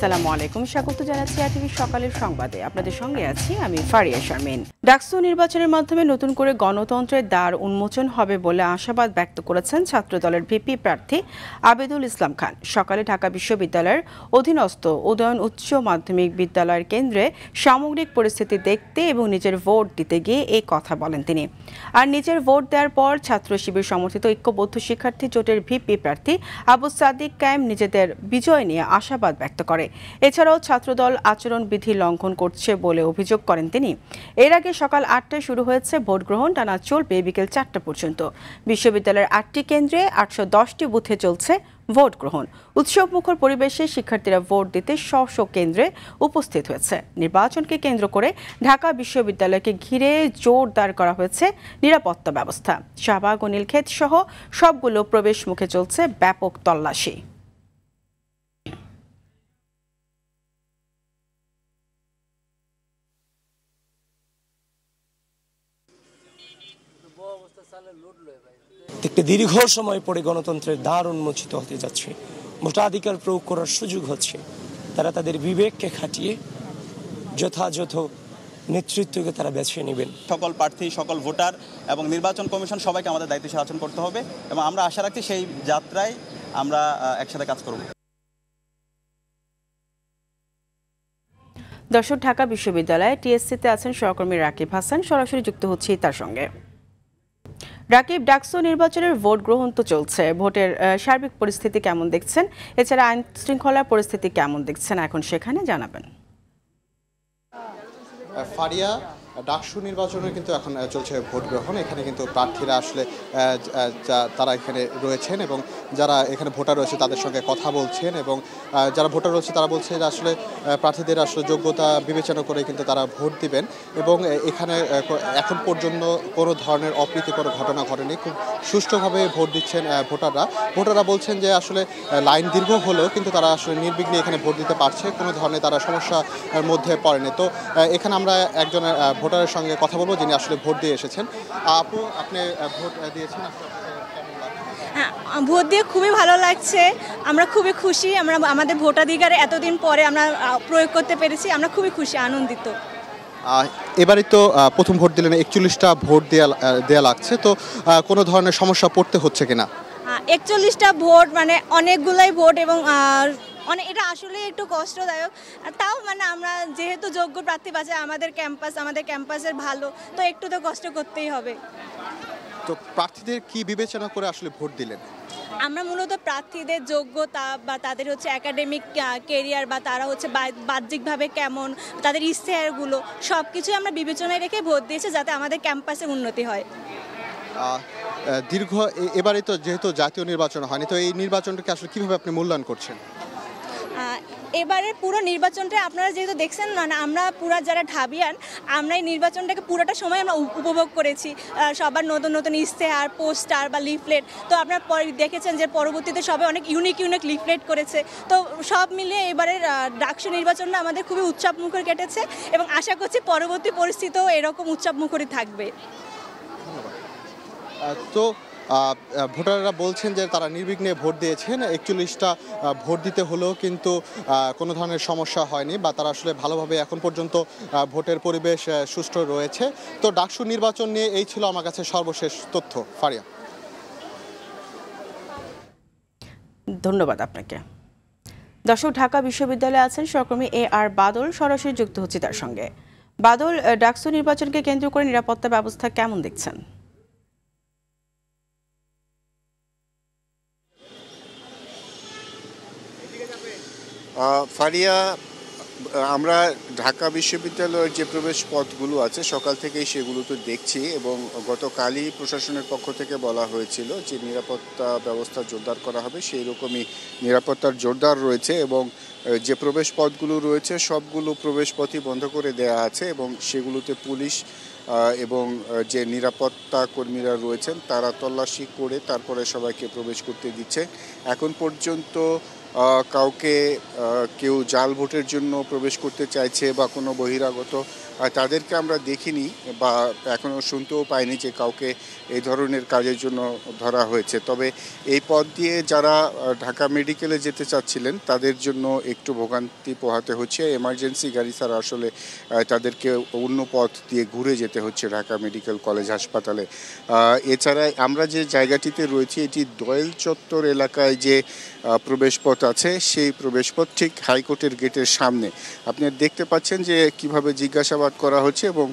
আসসালামু আলাইকুম, স্বাগত জানাচ্ছি আরটিভি সকালের সংবাদে। আপনাদের সঙ্গে আছি আমি ফারিয়া শারমিন। ডাকসু নির্বাচনের মাধ্যমে নতুন করে গণতন্ত্রের দ্বার উন্মোচন হবে বলে আশাবাদ ব্যক্ত করেছেন ছাত্রদলের ভিপি প্রার্থী আবেদুল ইসলাম খান। সকালে ঢাকা বিশ্ববিদ্যালয়ের অধীনস্থ উদয়ন উচ্চ মাধ্যমিক বিদ্যালয়ের কেন্দ্রে সামগ্রিক পরিস্থিতি দেখতে এবং নিজের ভোট দিতে গিয়ে এই কথা বলেন তিনি। আর নিজের ভোট দেওয়ার পর ছাত্র শিবির সমর্থিত ঐক্যবদ্ধ শিক্ষার্থী জোটের ভিপি প্রার্থী আবু সাদিক কায়েম নিজেদের বিজয় নিয়ে আশাবাদ ব্যক্ত করে। এছাড়াও ছাত্রদল আচরণবিধি লঙ্ঘন করছে বলে অভিযোগ করেন তিনি। এর আগে সকাল ৮টায় শুরু হয়েছে ভোট গ্রহণ, টানা চলবে বিকেল ৪টা পর্যন্ত। বিশ্ববিদ্যালয়ের ৮টি কেন্দ্রে ৮১০টি বুথে চলছে ভোট গ্রহণ। উৎসবমুখর পরিবেশে শিক্ষার্থীরা ভোট দিতে স্ব কেন্দ্রে উপস্থিত হয়েছে। নির্বাচনকে কেন্দ্র করে ঢাকা বিশ্ববিদ্যালয়কে ঘিরে জোরদার করা হয়েছে নিরাপত্তা ব্যবস্থা। শাহবাগ ও নীলক্ষেত সহ সবগুলো প্রবেশ মুখে চলছে ব্যাপক তল্লাশি। একটি দীর্ঘ সময় পরে গণতন্ত্রের দ্বার উন্মোচিত হতে যাচ্ছে, ভোটাধিকার প্রয়োগ করার সুযোগ হচ্ছে। তারা তাদের বিবেককে খাটিয়ে যথাযথ নেতৃত্বকে তারা বেছে নেবেন। সকল প্রার্থী, সকল ভোটার এবং নির্বাচন কমিশন সবাইকে আমাদের দায়িত্বশীল আচরণ করতে হবে এবং আমরা আশা রাখছি সেই যাত্রায় আমরা একসাথে কাজ করব। দর্শক, ঢাকা বিশ্ববিদ্যালয়ে টিএসসিতে আছেন সহকর্মী রাকিব হাসান, সরাসরি যুক্ত হচ্ছি তার সঙ্গে। রাকিব, ডাকসু নির্বাচনের ভোট গ্রহণ তো চলছে, ভোটের সার্বিক পরিস্থিতি কেমন দেখছেন? এছাড়া আইন শৃঙ্খলার পরিস্থিতি কেমন দেখছেন এখন সেখানে জানাবেন। ফারিয়া, ডাকসু নির্বাচনের কিন্তু এখন চলছে ভোট গ্রহণ। এখানে কিন্তু প্রার্থীরা আসলে তারা এখানে রয়েছেন এবং যারা এখানে ভোটার রয়েছে তাদের সঙ্গে কথা বলছেন এবং যারা ভোটার রয়েছে তারা বলছে যে আসলে প্রার্থীদের আসলে যোগ্যতা বিবেচনা করে কিন্তু তারা ভোট দিবেন এবং এখানে এখন পর্যন্ত কোনো ধরনের অপ্রীতিকর ঘটনা ঘটেনি। খুব সুষ্ঠুভাবে ভোট দিচ্ছেন ভোটাররা বলছেন যে আসলে লাইন দীর্ঘ হলেও কিন্তু তারা আসলে নির্বিঘ্নে এখানে ভোট দিতে পারছে, কোনো ধরনের তারা সমস্যার মধ্যে পড়েনি। তো এখানে আমরা একজনের ভোটারের সঙ্গে কথা বলবো যিনি আসলে ভোট দিয়ে এসেছেন। আপু, আপনি ভোট দিয়েছেন, হ্যাঁ, ভোট দিয়ে খুবই ভালো লাগছে। আমরা খুবই খুশি, আমাদের ভোটাধিকার এতদিন পরে আমরা প্রয়োগ করতে পেরেছি। আমরা খুবই খুশি, আনন্দিত। এবারে তো প্রথম ভোট দিলেন, 41টা ভোট দেয়া লাগছে, তো কোনো ধরনের সমস্যা পড়তে হচ্ছে কিনা? 41টা ভোট মানে অনেকগুলাই ভোট এবং এটা আসলে একটু কষ্টদায়ক। তাও মানে আমরা যেহেতু যোগ্য প্রার্থী বাঁচে আমাদের ক্যাম্পাসের ভালো, তো একটু তো কষ্ট করতেই হবে। তো প্রার্থীদের কি বিবেচনা করে আসলে ভোট দিলেন? আমরা মূলত প্রার্থীদের যোগ্যতা বা তাদের হচ্ছে একাডেমিক কেরিয়ার বা তারা হচ্ছে বাহ্যিকভাবে কেমন, তাদের ইশতেহারগুলো সব কিছুই আমরা বিবেচনায় রেখে ভোট দিয়েছি যাতে আমাদের ক্যাম্পাসের উন্নতি হয়। এবারে তো যেহেতু জাতীয় নির্বাচন হয়নি, তো এই নির্বাচনটাকে আসলে কিভাবে আপনি মূল্যায়ন করছেন? এবারে পুরো নির্বাচনটা আপনারা যেহেতু দেখছেন, মানে আমরা পুরা যারা ঢাবিয়ান আমরা এই নির্বাচনটাকে পুরোটা সময় আমরা উপভোগ করেছি। সবার নতুন নতুন ইশতেহার, পোস্টার বা লিফলেট, তো আপনারা দেখেছেন যে পরবর্তীতে সবাই অনেক ইউনিক লিফলেট করেছে। তো সব মিলিয়ে এবারের ডাকসু নির্বাচনটা আমাদের খুবই উৎসবমুখর কেটেছে এবং আশা করছি পরবর্তী পরিস্থিতিও এরকম উৎসবমুখরই থাকবে। তো ভোটাররা বলছেন যে তারা নির্বিঘ্নে ভোট দিয়েছেন, 41টা ভোট দিতে হলেও কিন্তু কোনো ধরনের সমস্যা হয়নি বা তারা আসলে ভালোভাবে এখন পর্যন্ত ভোটের পরিবেশ সুষ্ঠু রয়েছে। তো ডাকসু নির্বাচন নিয়ে এই ছিল আমার কাছে সর্বশেষ তথ্য। ফারিয়া, ধন্যবাদ আপনাকে। দর্শক, ঢাকা বিশ্ববিদ্যালয়ে আছেন সহকর্মী AR বাদল, সরাসরি যুক্ত হচ্ছি তার সঙ্গে। বাদল, ডাকসু নির্বাচনকে কেন্দ্র করে নিরাপত্তা ব্যবস্থা কেমন দেখছেন? ফারিয়া, আমরা ঢাকা বিশ্ববিদ্যালয়ের যে প্রবেশ পথগুলো আছে সকাল থেকেই সেগুলো তো দেখছি এবং গতকালই প্রশাসনের পক্ষ থেকে বলা হয়েছিল যে নিরাপত্তা ব্যবস্থা জোরদার করা হবে, সেই রকমই নিরাপত্তার জোরদার রয়েছে এবং যে প্রবেশ পথগুলো রয়েছে সবগুলো প্রবেশ পথই বন্ধ করে দেয়া আছে এবং সেগুলোতে পুলিশ এবং যে নিরাপত্তা কর্মীরা রয়েছেন তারা তল্লাশি করে তারপরে সবাইকে প্রবেশ করতে দিচ্ছে। এখন পর্যন্ত কাউকে কেউ জাল ভোটের জন্য প্রবেশ করতে চাইছে বা কোনো বহিরাগত তাদেরকে আমরা দেখিনি বা এখনও শুনতেও পাইনি যে কাউকে এই ধরনের কাজের জন্য ধরা হয়েছে। তবে এই পথ দিয়ে যারা ঢাকা মেডিকেলে যেতে চাচ্ছিলেন তাদের জন্য একটু ভোগান্তি পোহাতে হচ্ছে। এমার্জেন্সি গাড়ি ছাড়া আসলে তাদেরকে অন্য পথ দিয়ে ঘুরে যেতে হচ্ছে ঢাকা মেডিকেল কলেজ হাসপাতালে। এছাড়া আমরা যে জায়গাটিতে রয়েছি এটি দোয়েল চত্বর এলাকায় যে প্রবেশপথ আছে সেই প্রবেশপথ ঠিক হাইকোর্টের গেটের সামনে। আপনি দেখতে পাচ্ছেন যে কিভাবে জিজ্ঞাসাবাদ করা হচ্ছে এবং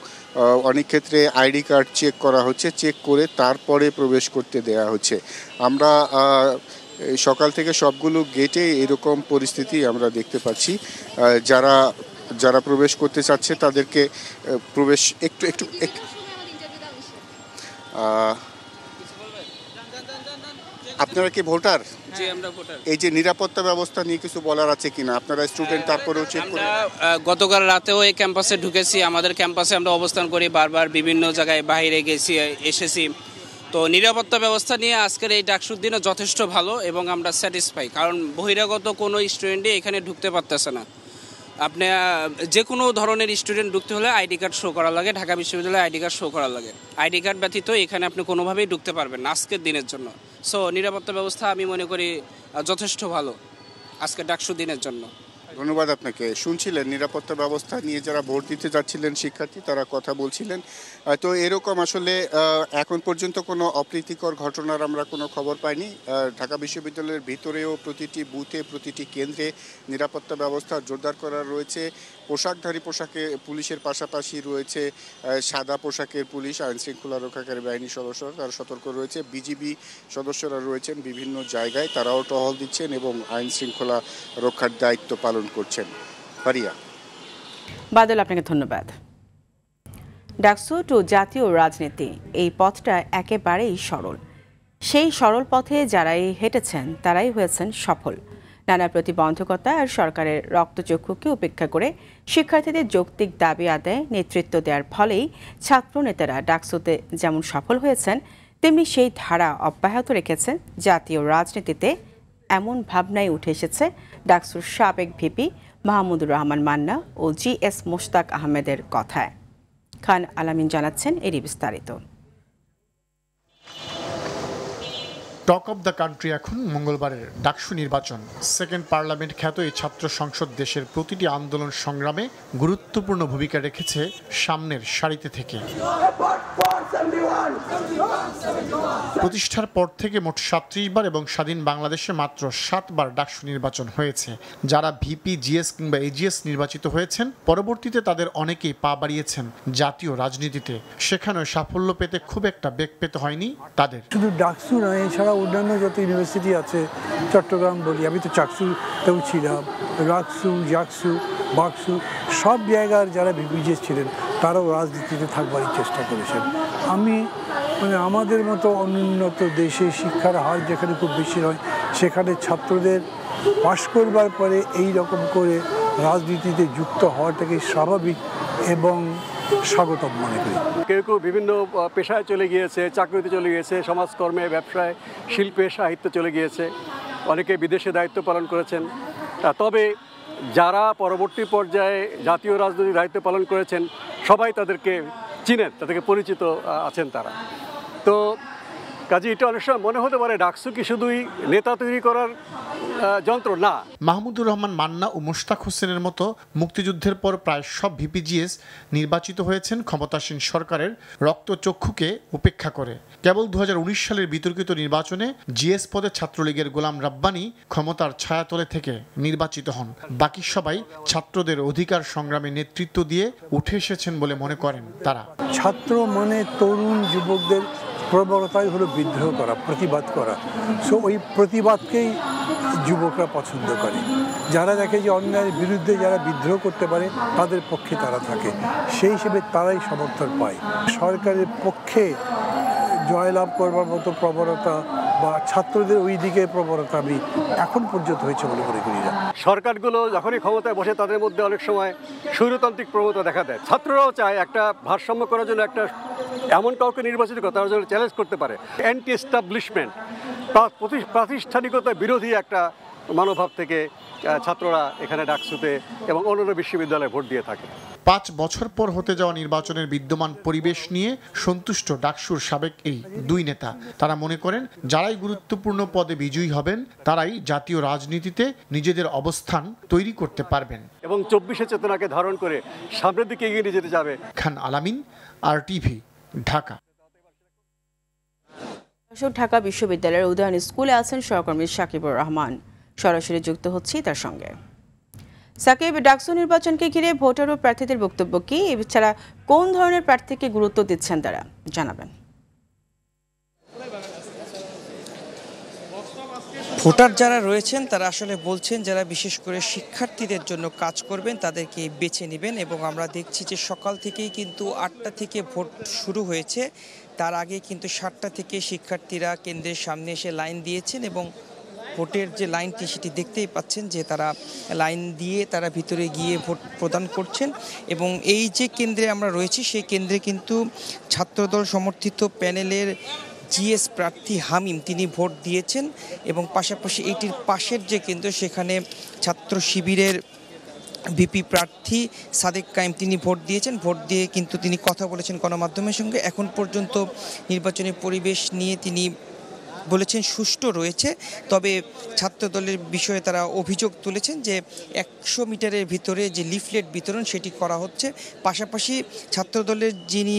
অনেক ক্ষেত্রে আইডি কার্ড চেক করা হচ্ছে, চেক করে তারপরে প্রবেশ করতে দেয়া হচ্ছে। আমরা সকাল থেকে সবগুলো গেটে এরকম পরিস্থিতি আমরা দেখতে পাচ্ছি। যারা প্রবেশ করতে চাচ্ছে তাদেরকে প্রবেশ একটু আপনারা কি ভোটার? জি, আমরা ভোটার। এই যে নিরাপত্তা ব্যবস্থা নিয়ে কিছু বলার আছে কিনা? আপনারা স্টুডেন্ট, তারপরেও চেক করে। গতকাল রাতেও এই ক্যাম্পাসে ঢুকেছি, আমাদের ক্যাম্পাসে আমরা অবস্থান করি, বারবার বিভিন্ন জায়গায় বাইরে গেছি, এসেছি। তো নিরাপত্তা ব্যবস্থা নিয়ে আজকের এই ডাকসুর দিনও যথেষ্ট ভালো এবং আমরা স্যাটিসফাই, কারণ বহিরাগত কোনো স্টুডেন্টই এখানে ঢুকতে পারতেছে না। আপনি যে কোনো ধরনের স্টুডেন্ট ঢুকতে হলে আইডি কার্ড শো করা লাগে, ঢাকা বিশ্ববিদ্যালয়ে আইডি কার্ড শো করা লাগে। আইডি কার্ড ব্যতীত এখানে আপনি কোনোভাবেই ঢুকতে পারবেন না আজকের দিনের জন্য। সো নিরাপত্তা ব্যবস্থা আমি মনে করি যথেষ্ট ভালো আজকের ডাকসু দিনের জন্য। ধন্যবাদ আপনাকে। শুনছিলেন নিরাপত্তা ব্যবস্থা নিয়ে যারা ভোট দিতে যাচ্ছিলেন শিক্ষার্থী, তারা কথা বলছিলেন। তো এরকম আসলে এখন পর্যন্ত কোনো অপ্রীতিকর ঘটনার আমরা কোনো খবর পাইনি। ঢাকা বিশ্ববিদ্যালয়ের ভিতরেও প্রতিটি বুথে, প্রতিটি কেন্দ্রে নিরাপত্তা ব্যবস্থা জোরদার করা রয়েছে। পোশাকধারী পোশাকে পুলিশের পাশাপাশি রয়েছে সাদা পোশাকের পুলিশ, আইন শৃঙ্খলা রক্ষাকারী বাহিনীর সদস্যরা, তারা সতর্ক রয়েছে। বিজিবি সদস্যরা রয়েছেন বিভিন্ন জায়গায়, তারাও টহল দিচ্ছেন এবং আইন শৃঙ্খলা রক্ষার দায়িত্ব পালন করছেন। ফারিয়া। বাদল, আপনাকে ধন্যবাদ। ডাকসু টু জাতীয় রাজনীতি, এই পথটা একেবারেই সরল। সেই সরল পথে যারাই হেঁটেছেন তারাই হয়েছেন সফল। নানা প্রতিবন্ধকতা আর সরকারের রক্তচক্ষুকে উপেক্ষা করে শিক্ষার্থীদের যৌক্তিক দাবি আদায়ে নেতৃত্ব দেওয়ার ফলেই ছাত্র নেতারা ডাকসুতে যেমন সফল হয়েছেন, তেমনি সেই ধারা অব্যাহত রেখেছেন জাতীয় রাজনীতিতে। এমন ভাবনাই উঠে এসেছে ডাকসুর সাবেক ভিপি মাহমুদুর রহমান মান্না ও জিএস মোশতাক আহমেদের কথায়। খান আলামিন জানাচ্ছেন এরই বিস্তারিত। টক অব দ্য কান্ট্রি এখন মঙ্গলবারের ডাকসু নির্বাচন। সেকেন্ড পার্লামেন্ট খ্যাত এই ছাত্র সংসদ দেশের প্রতিটি আন্দোলন সংগ্রামে গুরুত্বপূর্ণ ভূমিকা রেখেছে সামনের সারিতে থেকে। প্রতিষ্ঠার পর থেকে মোট ৩৭ বার এবং স্বাধীন বাংলাদেশে মাত্র ৭ বার ডাকসু নির্বাচন হয়েছে। যারা ভিপি, জিএস কিংবা এজিএস নির্বাচিত হয়েছেন, পরবর্তীতে তাদের অনেকেই পা বাড়িয়েছেন জাতীয় রাজনীতিতে। সেখানেও সাফল্য পেতে খুব একটা বেগ পেতে হয়নি তাদের। শুধু ডাকসু নয়, এছাড়া অন্যান্য যত ইউনিভার্সিটি আছে, চট্টগ্রাম বলি, আমি তো চাকসুতেও ছিলাম, রাকসু, জাকসু, বাকসু, সব জায়গার যারা ভিপিজিএস ছিলেন তারাও রাজনীতিতে থাকবারই চেষ্টা করেছেন। আমি আমাদের মতো অনুন্নত দেশে শিক্ষার হার যেখানে খুব বেশি হয়, সেখানে ছাত্রদের পাশ করবার পরে এই রকম করে রাজনীতিতে যুক্ত হওয়াটাকে স্বাভাবিক এবং স্বাগতম মনে করি। কেউ কেউ বিভিন্ন পেশায় চলে গিয়েছে, চাকরিতে চলে গিয়েছে, সমাজকর্মে, ব্যবসায়, শিল্পে, সাহিত্যে চলে গিয়েছে, অনেকে বিদেশে দায়িত্ব পালন করেছেন। তবে যারা পরবর্তী পর্যায়ে জাতীয় রাজনৈতিক দায়িত্ব পালন করেছেন সবাই তাদেরকে চিনেন, তাদেরকে পরিচিত আছেন তারা। তো কাজে এটা অনেক সময় মনে হতে পারে ডাকসু কি শুধুই নেতা তৈরি করার যন্ত্র না। মাহমুদুর রহমান মান্না ও মোশতাক হোসেনের মতো মুক্তিযুদ্ধের পর প্রায় সব ভিপিজিএস নির্বাচিত হয়েছেন ক্ষমতাসীন সরকারের রক্তচক্ষুকে উপেক্ষা করে। কেবল ২০১৯ সালের বিতর্কিত নির্বাচনে জিএস পদে ছাত্রলীগের গোলাম রাব্বানী ক্ষমতার ছায়াতলে থেকে নির্বাচিত হন। বাকি সবাই ছাত্রদের অধিকার সংগ্রামে নেতৃত্ব দিয়ে উঠে এসেছেন বলে মনে করেন তারা। ছাত্র মানে তরুণ যুবকদের প্রবণতাই হলো বিদ্রোহ করা, প্রতিবাদ করা। সো ওই প্রতিবাদকেই যুবকরা পছন্দ করে। যারা দেখে যে অন্যায়ের বিরুদ্ধে যারা বিদ্রোহ করতে পারে তাদের পক্ষে তারা থাকে, সেই হিসেবে তারাই সমর্থন পায়। সরকারের পক্ষে জয়লাভ করবার মতো প্রবণতা বা ছাত্রদের ওই দিকে প্রবণতা আমি এখন পর্যন্ত হয়েছে বলে মনে করি না। সরকারগুলো যখনই ক্ষমতায় বসে তাদের মধ্যে অনেক সময় স্বৈরতান্ত্রিক প্রবণতা দেখা দেয়। ছাত্ররাও চায় একটা ভারসাম্য করার জন্য একটা এমন কাউকে নির্বাচিত করে তারা যেন চ্যালেঞ্জ করতে পারে। অ্যান্টি এস্টাবলিশমেন্ট, প্রাতিষ্ঠানিকতা বিরোধী একটা মনোভাব থেকে ছাত্ররা এখানে ডাকসুতে এবং অন্যান্য বিশ্ববিদ্যালয়ে ভোট দিয়ে থাকে। 5 বছর পর হতে যাওয়া নির্বাচনের বিদ্যমান পরিবেশ নিয়ে সন্তুষ্ট ডাকসুর সাবেক এই দুই নেতা। তারা মনে করেন যারাই গুরুত্বপূর্ণ পদে বিজয়ী হবেন তারাই জাতীয় রাজনীতিতে নিজেদের অবস্থান তৈরি করতে পারবেন এবং 24শে চেতনাকে ধারণ করে সামনের দিকে এগিয়ে নিয়ে যেতে যাবে। খান আলামিন, RTV, ঢাকা। ঢাকা বিশ্ববিদ্যালয়ের উদয়ন স্কুলে আছেন সহকর্মী সাকিবুর রহমান। সরাসরি যুক্ত হচ্ছি তার সঙ্গে। সাকিব, ডাকসু নির্বাচনকে ঘিরে ভোটার ও প্রার্থীদের বক্তব্য কি? এছাড়া কোন ধরনের প্রার্থীকে গুরুত্ব দিচ্ছেন তারা, জানাবেন। ভোটার যারা রয়েছেন তারা আসলে বলছেন যারা বিশেষ করে শিক্ষার্থীদের জন্য কাজ করবেন তাদেরকে বেছে নেবেন। এবং আমরা দেখছি যে সকাল থেকেই কিন্তু 8টা থেকে ভোট শুরু হয়েছে। তার আগে কিন্তু 7টা থেকে শিক্ষার্থীরা কেন্দ্রের সামনে এসে লাইন দিয়েছেন এবং ভোটের যে লাইনটি সেটি দেখতেই পাচ্ছেন যে তারা লাইন দিয়ে তারা ভিতরে গিয়ে ভোট প্রদান করছেন। এবং এই যে কেন্দ্রে আমরা রয়েছি সেই কেন্দ্রে কিন্তু ছাত্রদল সমর্থিত প্যানেলের জিএস প্রার্থী হামিম তিনি ভোট দিয়েছেন এবং পাশাপাশি এইটির পাশের যে কেন্দ্র সেখানে ছাত্র শিবিরের ভিপি প্রার্থী সাদেক কায়েম তিনি ভোট দিয়েছেন। ভোট দিয়ে কিন্তু তিনি কথা বলেছেন গণমাধ্যমের সঙ্গে। এখন পর্যন্ত নির্বাচনী পরিবেশ নিয়ে তিনি বলেছেন সুষ্ঠু রয়েছে, তবে ছাত্রদলের বিষয়ে তারা অভিযোগ তুলেছেন যে 100 মিটারের ভিতরে যে লিফলেট বিতরণ সেটি করা হচ্ছে। পাশাপাশি ছাত্রদলের যিনি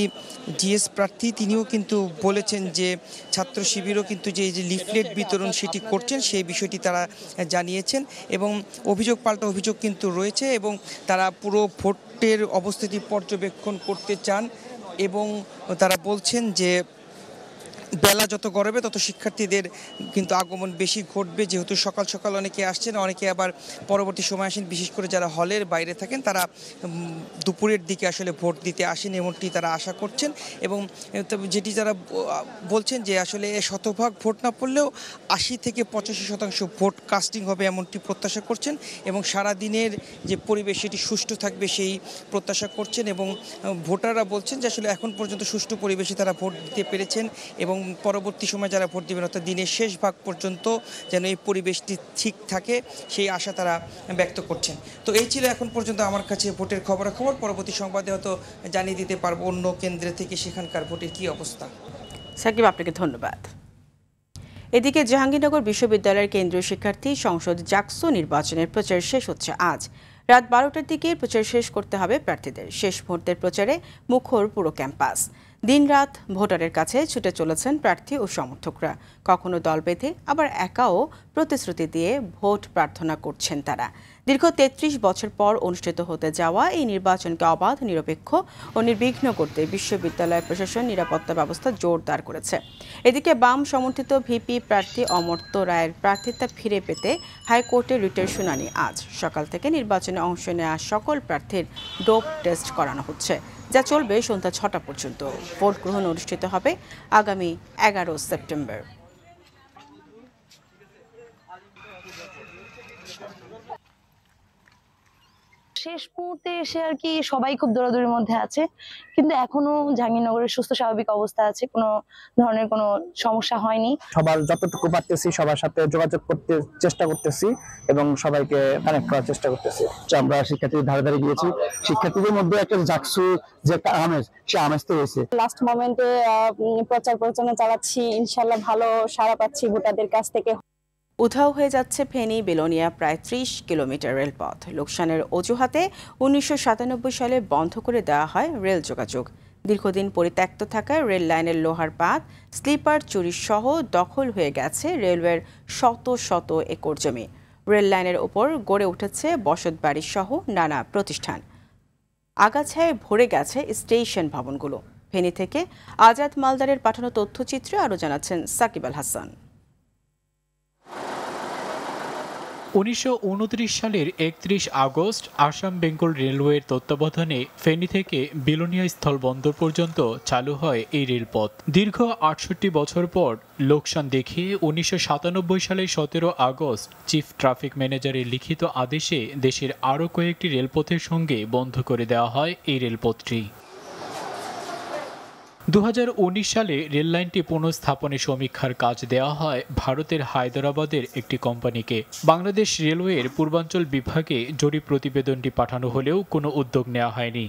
জিএস প্রার্থী তিনিও কিন্তু বলেছেন যে ছাত্র শিবিরও কিন্তু যে লিফলেট বিতরণ সেটি করছেন সেই বিষয়টি তারা জানিয়েছেন এবং অভিযোগ পাল্টা অভিযোগ কিন্তু রয়েছে এবং তারা পুরো ভোটের অবস্থিতি পর্যবেক্ষণ করতে চান এবং তারা বলছেন যে বেলা যত গড়বে তত শিক্ষার্থীদের কিন্তু আগমন বেশি ঘটবে, যেহেতু সকাল সকাল অনেকে আসছেন, অনেকে আবার পরবর্তী সময় আসেন। বিশেষ করে যারা হলের বাইরে থাকেন তারা দুপুরের দিকে আসলে ভোট দিতে আসেন এমনটি তারা আশা করছেন। এবং যেটি যারা বলছেন যে আসলে শতভাগ ভোট না পড়লেও 80 থেকে 85% ভোট কাস্টিং হবে এমনটি প্রত্যাশা করছেন এবং সারাদিনের যে পরিবেশ সেটি সুষ্ঠু থাকবে সেই প্রত্যাশা করছেন। এবং ভোটাররা বলছেন যে আসলে এখন পর্যন্ত সুষ্ঠু পরিবেশে তারা ভোট দিতে পেরেছেন এবং পরবর্তী সময় যারা ভোট দিবেন অর্থাৎ দিনের শেষ ভাগ পর্যন্ত যেন এই পরিবেশটি ঠিক থাকে সেই আশা তারা ব্যক্ত করছেন। তো এই ছিল এখন পর্যন্ত আমার কাছে ভোটের খবরাখবর। পরবর্তী সংবাদে হয়তো জানিয়ে দিতে পারবো অন্য কেন্দ্রে থেকে সেখানকার ভোটের কি অবস্থা। সাকিব, আপনাকে ধন্যবাদ। এদিকে জাহাঙ্গীরনগর বিশ্ববিদ্যালয়ের কেন্দ্রীয় শিক্ষার্থী সংসদ ডাকসু নির্বাচনের প্রচার শেষ হচ্ছে আজ। রাত 12টার দিকে প্রচার শেষ করতে হবে প্রার্থীদের। শেষ মুহূর্তের প্রচারে মুখর পুরো ক্যাম্পাস। দিনরাত ভোটারের কাছে ছুটে চলেছেন প্রার্থী ও সমর্থকরা। কখনো দল বেঁধে আবার একাও প্রতিশ্রুতি দিয়ে ভোট প্রার্থনা করছেন তারা। দীর্ঘ 33 বছর পর অনুষ্ঠিত হতে যাওয়া এই নির্বাচনকে অবাধ, নিরপেক্ষ ও নির্বিঘ্ন করতে বিশ্ববিদ্যালয় প্রশাসন নিরাপত্তা ব্যবস্থা জোরদার করেছে। এদিকে বাম সমর্থিত ভিপি প্রার্থী অমর্ত্য রায়ের প্রার্থিতা ফিরে পেতে হাইকোর্টে রিটের শুনানি আজ। সকাল থেকে নির্বাচনে অংশ নেওয়া সকল প্রার্থীর ডোপ টেস্ট করানো হচ্ছে, যা চলবে সন্ধ্যা 6টা পর্যন্ত। ভোট গ্রহণ অনুষ্ঠিত হবে আগামী 11 সেপ্টেম্বর। শেষ মুহূর্তে এসে আর কি সবাই খুব দৌড়াদৌড়ির মধ্যে আছে, কিন্তু এখনো জাহাঙ্গীরনগরের সুস্থ স্বাভাবিক অবস্থা আছে, কোনো ধরনের কোনো সমস্যা হয়নি। সবার যতটুকু পারতেছি সবার সাথে যোগাযোগ করতে চেষ্টা করতেছি এবং সবাইকে কানেক্ট করার চেষ্টা করতেছি। আমরা শিক্ষার্থীদের ধারে ধারে গিয়েছি, শিক্ষার্থীদের মধ্যে একটা ডাকসু যে একটা আমেজ, সে আমেজ তো হয়েছে। লাস্ট মোমেন্টে প্রচার প্রচারণা চালাচ্ছি, ইনশাল্লাহ ভালো সাড়া পাচ্ছি ভোটারদের কাছ থেকে। উধাও হয়ে যাচ্ছে ফেনী বেলোনিয়া প্রায় 30 কিলোমিটার রেলপথ। লোকসানের অজুহাতে 1997 সালে বন্ধ করে দেওয়া হয় রেল যোগাযোগ। দীর্ঘদিন পরিত্যক্ত থাকায় রেল লাইনের লোহার পাত, স্লিপার চুরি সহ দখল হয়ে গেছে রেলওয়ের শত শত একর জমি। রেল লাইনের ওপর গড়ে উঠেছে বসতবাড়ি সহ নানা প্রতিষ্ঠান। আগাছায় ভরে গেছে স্টেশন ভবনগুলো। ফেনী থেকে আজাদ মালদারের পাঠানো তথ্যচিত্রে আরও জানাচ্ছেন সাকিব আল হাসান। 1929 সালের 31 আগস্ট আসাম বেঙ্গল রেলওয়ের তত্ত্বাবধানে ফেনী থেকে বিলোনিয়া স্থলবন্দর পর্যন্ত চালু হয় এই রেলপথ। দীর্ঘ 68 বছর পর লোকসান দেখিয়ে 1997 সালের 17 আগস্ট চিফ ট্রাফিক ম্যানেজারের লিখিত আদেশে দেশের আরও কয়েকটি রেলপথের সঙ্গে বন্ধ করে দেওয়া হয় এই রেলপথটি। 2019 সালে রেললাইনটি পুনঃস্থাপনে সমীক্ষার কাজ দেওয়া হয় ভারতের হায়দরাবাদের একটি কোম্পানিকে। বাংলাদেশ রেলওয়ের পূর্বাঞ্চল বিভাগে জরিপ প্রতিবেদনটি পাঠানো হলেও কোনো উদ্যোগ নেওয়া হয়নি।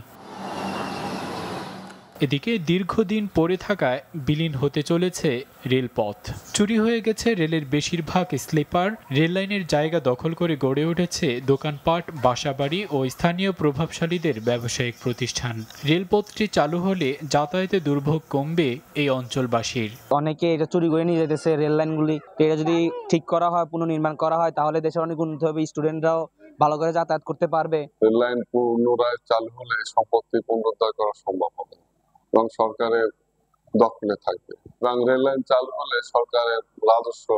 এদিকে দীর্ঘদিন পড়ে থাকায় বিলীন হতে চলেছে রেলপথ। চুরি হয়ে গেছে রেলের বেশিরভাগ স্লিপার, রেললাইনের জায়গা দখল করে গড়ে উঠেছে দোকানপাট, বাসাবাড়ি ও স্থানীয় প্রভাবশালীদের ব্যবসায়িক প্রতিষ্ঠান। রেলপথটি চালু হলে যাতায়াতে দুর্ভোগ কমবে এই অঞ্চলবাসীর। অনেকে এটা চুরি করে নিয়ে যেতেছে রেললাইনগুলি। এটা যদি ঠিক করা হয়, পুনর্নির্মাণ করা হয়, তাহলে দেশের অনেক উন্নতি হবে, স্টুডেন্টরাও ভালো করে যাতায়াত করতে পারবে। রেললাইন পুনরায় চালু হলে সম্পত্তি পুনরুদ্ধার করা সম্ভব হবে এবং সরকারের দখলে থাকবে এবং রেললাইন চালু হলে সরকারের রাজস্ব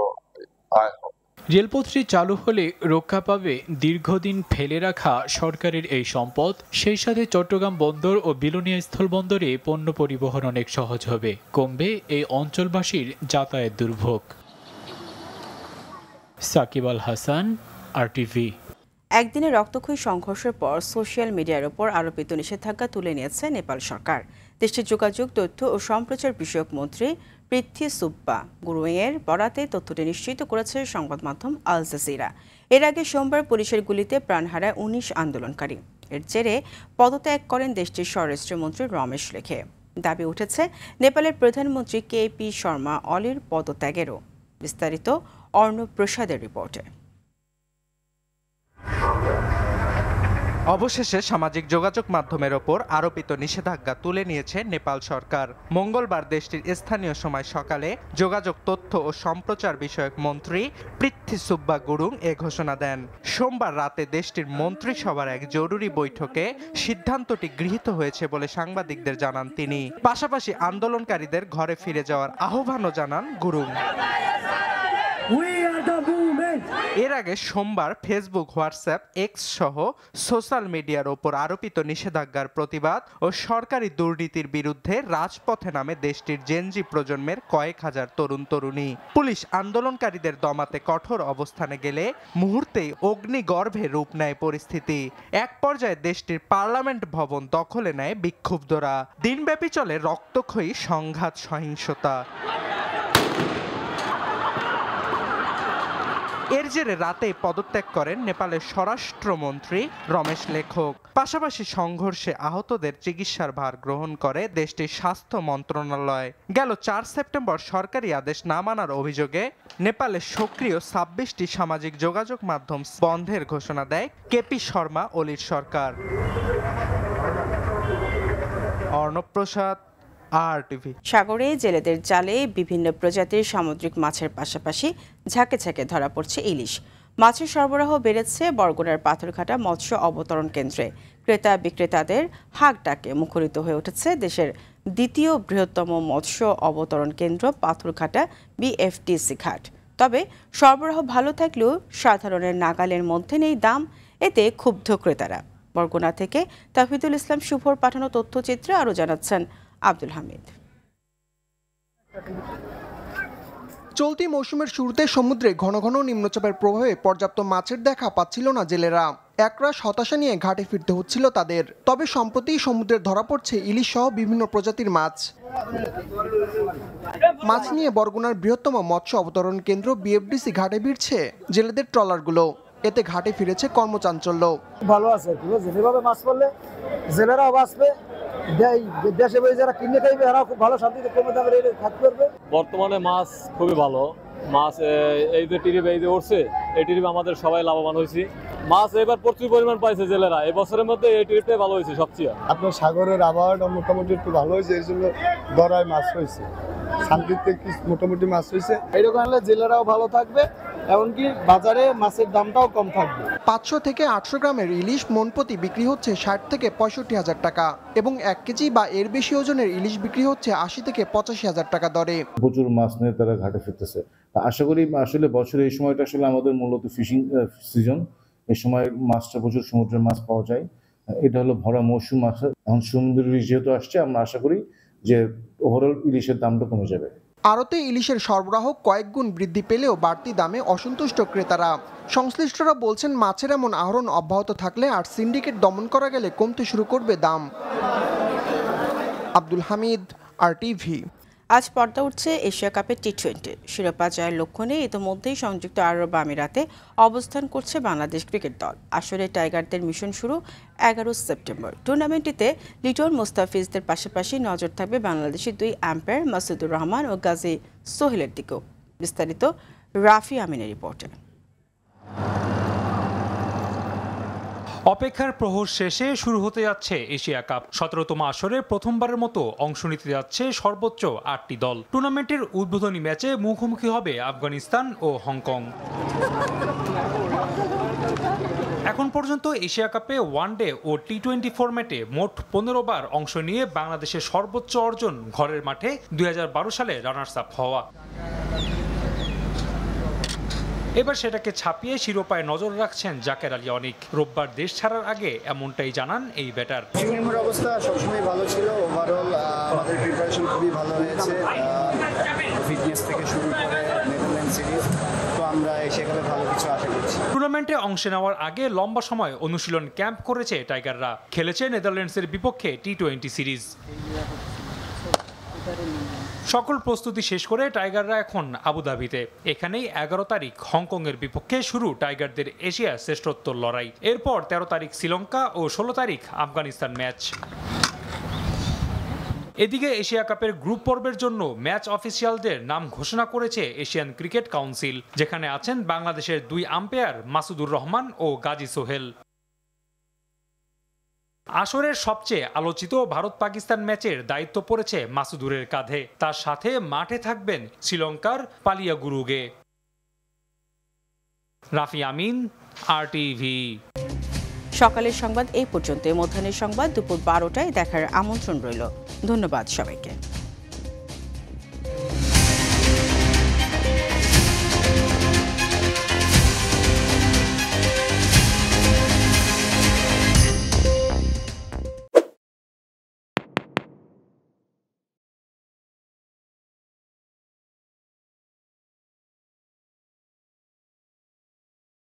আয় হবে। রেলপথটি চালু হলে রক্ষা পাবে দীর্ঘদিন ফেলে রাখা সরকারের এই সম্পদ। সেই সাথে চট্টগ্রাম বন্দর ও বিলোনিয়া স্থলবন্দরে পণ্য পরিবহন অনেক সহজ হবে, কমবে এই অঞ্চলবাসীর যাতায়াত দুর্ভোগ। সাকিব আল হাসান, RTV। একদিনে রক্তক্ষয়ী সংঘর্ষের পর সোশ্যাল মিডিয়ার উপর আরোপিত নিষেধাজ্ঞা তুলে নিয়েছে নেপাল সরকার। দেশটির যোগাযোগ, তথ্য ও সম্প্রচার বিষয়ক মন্ত্রী পৃথ্বী সুব্বা গুরুংয়ের বরাতে তথ্যটি নিশ্চিত করেছে সংবাদ মাধ্যম আল জাজিরা। এর আগে সোমবার পুলিশের গুলিতে প্রাণ হারায় 19 আন্দোলনকারী। এর জেরে পদত্যাগ করেন দেশটির স্বরাষ্ট্রমন্ত্রী রমেশ লেখে। দাবি উঠেছে নেপালের প্রধানমন্ত্রী KP শর্মা অলির পদত্যাগেরও। বিস্তারিত অর্ণব প্রসাদের রিপোর্টে। অবশেষে সামাজিক যোগাযোগ মাধ্যমের ওপর আরোপিত নিষেধাজ্ঞা তুলে নিয়েছে নেপাল সরকার। মঙ্গলবার দেশটির স্থানীয় সময় সকালে যোগাযোগ, তথ্য ও সম্প্রচার বিষয়ক মন্ত্রী পৃথ্বী সুব্বা গুরুং এ ঘোষণা দেন। সোমবার রাতে দেশটির মন্ত্রিসভার এক জরুরি বৈঠকে সিদ্ধান্তটি গৃহীত হয়েছে বলে সাংবাদিকদের জানান তিনি। পাশাপাশি আন্দোলনকারীদের ঘরে ফিরে যাওয়ার আহ্বানও জানান গুরুং। এর আগে সোমবার ফেসবুক, হোয়াটসঅ্যাপ, এক্স সহ সোশ্যাল মিডিয়ার ওপর আরোপিত নিষেধাজ্ঞার প্রতিবাদ ও সরকারি দুর্নীতির বিরুদ্ধে রাজপথে নামে দেশটির জেনজি প্রজন্মের কয়েক হাজার তরুণ তরুণী। পুলিশ আন্দোলনকারীদের দমাতে কঠোর অবস্থানে গেলে মুহূর্তেই অগ্নিগর্ভে রূপ নেয় পরিস্থিতি। এক পর্যায়ে দেশটির পার্লামেন্ট ভবন দখলে নেয় বিক্ষুব্ধরা। দিনব্যাপী চলে রক্তক্ষয়ী সংঘাত, সহিংসতা। এর জেরে রাতেই পদত্যাগ করেন নেপালের স্বরাষ্ট্রমন্ত্রী রমেশ লেখক। পাশাপাশি সংঘর্ষে আহতদের চিকিৎসার ভার গ্রহণ করে দেশটির স্বাস্থ্য মন্ত্রণালয়। গেল 4 সেপ্টেম্বর সরকারি আদেশ না মানার অভিযোগে নেপালের সক্রিয় 26টি সামাজিক যোগাযোগ মাধ্যম বন্ধের ঘোষণা দেয় KP শর্মা অলির সরকার। অর্ণব প্রসাদ, RTV। সাগরে জেলেদের জালে বিভিন্ন প্রজাতির সামুদ্রিক মাছের পাশাপাশি ঝাঁকে ঝাঁকে ধরা পড়ছে ইলিশ। মাছের সরবরাহ বেড়েছে বরগুনার পাথরঘাটা মৎস্য অবতরণ কেন্দ্রে। ক্রেতা বিক্রেতাদের হাঁক ডাকে মুখরিত হয়ে উঠেছে দেশের দ্বিতীয় বৃহত্তম মৎস্য অবতরণ কেন্দ্র পাথরঘাটা BFTC ঘাট। তবে সরবরাহ ভালো থাকলেও সাধারণের নাগালের মধ্যে নেই দাম, এতে ক্ষুব্ধ ক্রেতারা। বরগুনা থেকে তাফিদুল ইসলাম শুভর পাঠানো তথ্যচিত্রে আরও জানাচ্ছেন আব্দুল হামিদ। চলতি মৌসুমের শুরুতে সমুদ্রে ঘন ঘন নিম্নচাপের প্রভাবে পর্যাপ্ত মাছের দেখা পাচ্ছিল না জেলেরা। একরাশ হতাশা নিয়ে ঘাটে ফিরতে হচ্ছিল তাদের। তবে সম্প্রতি সমুদ্রে ধরা পড়ছে ইলিশ সহ বিভিন্ন প্রজাতির মাছ। মাছ নিয়ে বরগুনার বৃহত্তম মৎস্য অবতরণ কেন্দ্র BFTC ঘাটে ভিড়ছে জেলেদের ট্রলারগুলো। এতে ঘাটে ফিরেছে কর্মচাঞ্চল্য। ভালো আছে, যেভাবে মাছ পড়লে জেলেরাও বাঁচবে, দেশে বই যারা কিনে খাইবে এরাও খুব ভালো শান্তিতে কমে দামে থাকতে পারবে। বর্তমানে মাছ খুবই ভালো। মাছ এই যে টিরিপ এই যে উঠছে, এই টিরিপ আমাদের সবাই লাভবান হয়েছি। মাছ এবার প্রচুর পরিমাণ পাইছে জেলেরা। এই বছরের মধ্যে এই টিরিপটাই ভালো হয়েছে সবচেয়ে। আপনার সাগরের আবহাওয়াটা মোটামুটি একটু ভালো হয়েছে, এই জন্য ধরায় মাছ হয়েছে, শান্তিতে মোটামুটি মাছ হয়েছে। এইরকম হলে জেলেরাও ভালো থাকবে, এমনকি বাজারে মাছের দামটাও কম থাকবে। 500 থেকে 800 গ্রামের ইলিশ মন প্রতি বিক্রি হচ্ছে 60 থেকে 65 হাজার টাকা এবং 1 কেজি বা এর বেশি ওজনের ইলিশ বিক্রি হচ্ছে 80 থেকে 85 হাজার টাকা দরে। প্রচুর মাছ নিয়ে তারা ঘাটে ফিরতেছে। আশা করি আসলে বছরে এই সময়টা আসলে আমাদের মূলত ফিশিং সিজন। এই সময় মাছটা প্রচুর সমুদ্রের মাছ পাওয়া যায়। এটা হলো ভরা মৌসুম মাছ। এখন সমুদ্র ইলিশ যেহেতু আসছে, আমরা আশা করি যে ওভারঅল ইলিশের দামটা কমে যাবে। আড়তে ইলিশের সরবরাহ কয়েক গুণ বৃদ্ধি পেলেও বাড়তি দামে অসন্তুষ্ট ক্রেতারা। সংশ্লিষ্টরা বলছেন মাছের এমন আহরণ অব্যাহত থাকলে আর সিন্ডিকেট দমন করা গেলে কমতে শুরু করবে দাম। আব্দুল হামিদ, RTV। আজ পর্দা উঠছে এশিয়া কাপের টি-20 শিরোপা জয়ের লক্ষ্য নিয়ে ইতিমধ্যেই সংযুক্ত আরব আমিরাতে অবস্থান করছে বাংলাদেশ ক্রিকেট দল। আসলে টাইগারদের মিশন শুরু 11 সেপ্টেম্বর। টুর্নামেন্টটিতে লিটন মোস্তাফিজদের পাশাপাশি নজর থাকবে বাংলাদেশের 2 আম্পায়ার মাসুদুর রহমান ও গাজী সোহেলের দিকেও। বিস্তারিত রাফি আমিনের রিপোর্টে। অপেক্ষার প্রহর শেষে শুরু হতে যাচ্ছে এশিয়া কাপ। 17তম আসরে প্রথমবারের মতো অংশ নিতে যাচ্ছে সর্বোচ্চ 8টি দল। টুর্নামেন্টের উদ্বোধনী ম্যাচে মুখোমুখি হবে আফগানিস্তান ও হংকং। এখন পর্যন্ত এশিয়া কাপে ওয়ানডে ও টি-20 ফরম্যাটে মোট 15 বার অংশ নিয়ে বাংলাদেশের সর্বোচ্চ অর্জন ঘরের মাঠে 2012 সালে রানার্স আপ হওয়া। এবার সেটাকে ছাপিয়ে শিরোপায় নজর রাখছেন জাকের আলী অনিক। রোববার দেশ ছাড়ার আগে এমনটাই জানান এই ব্যাটার। টিমের অবস্থা সবসময় ভালো ছিল, ওভারঅল আমাদের প্রিপারেশন খুবই ভালো হয়েছে, ফিটনেস থেকে শুরু করে নেদারল্যান্ড সিরিজ, তো আমরা সেখানে ভালো কিছু আশা করছি। টুর্নামেন্টে অংশ নেওয়ার আগে লম্বা সময় অনুশীলন ক্যাম্প করেছে টাইগাররা। খেলেছে নেদারল্যান্ডসের বিপক্ষে টি-20 সিরিজ। সকল প্রস্তুতি শেষ করে টাইগাররা এখন আবুধাবিতে। এখানেই 11 তারিখ হংকংয়ের বিপক্ষে শুরু টাইগারদের এশিয়া শ্রেষ্ঠত্বর লড়াই। এরপর 13 তারিখ শ্রীলঙ্কা ও 16 তারিখ আফগানিস্তান ম্যাচ। এদিকে এশিয়া কাপের গ্রুপ পর্বের জন্য ম্যাচ অফিসিয়ালদের নাম ঘোষণা করেছে এশিয়ান ক্রিকেট কাউন্সিল, যেখানে আছেন বাংলাদেশের 2 আম্পায়ার মাসুদুর রহমান ও গাজী সোহেল। আসরের সবচেয়ে আলোচিত ভারত পাকিস্তান ম্যাচের দায়িত্ব পড়েছে মাসুদুরের কাঁধে। তার সাথে মাঠে থাকবেন শ্রীলঙ্কার পালিয়া গুরুগে। রাফি আমিন, RTV। সকালের সংবাদ এই পর্যন্ত। মধ্যাহ্নের সংবাদ দুপুর 12টায় দেখার আমন্ত্রণ রইল। ধন্যবাদ সবাইকে।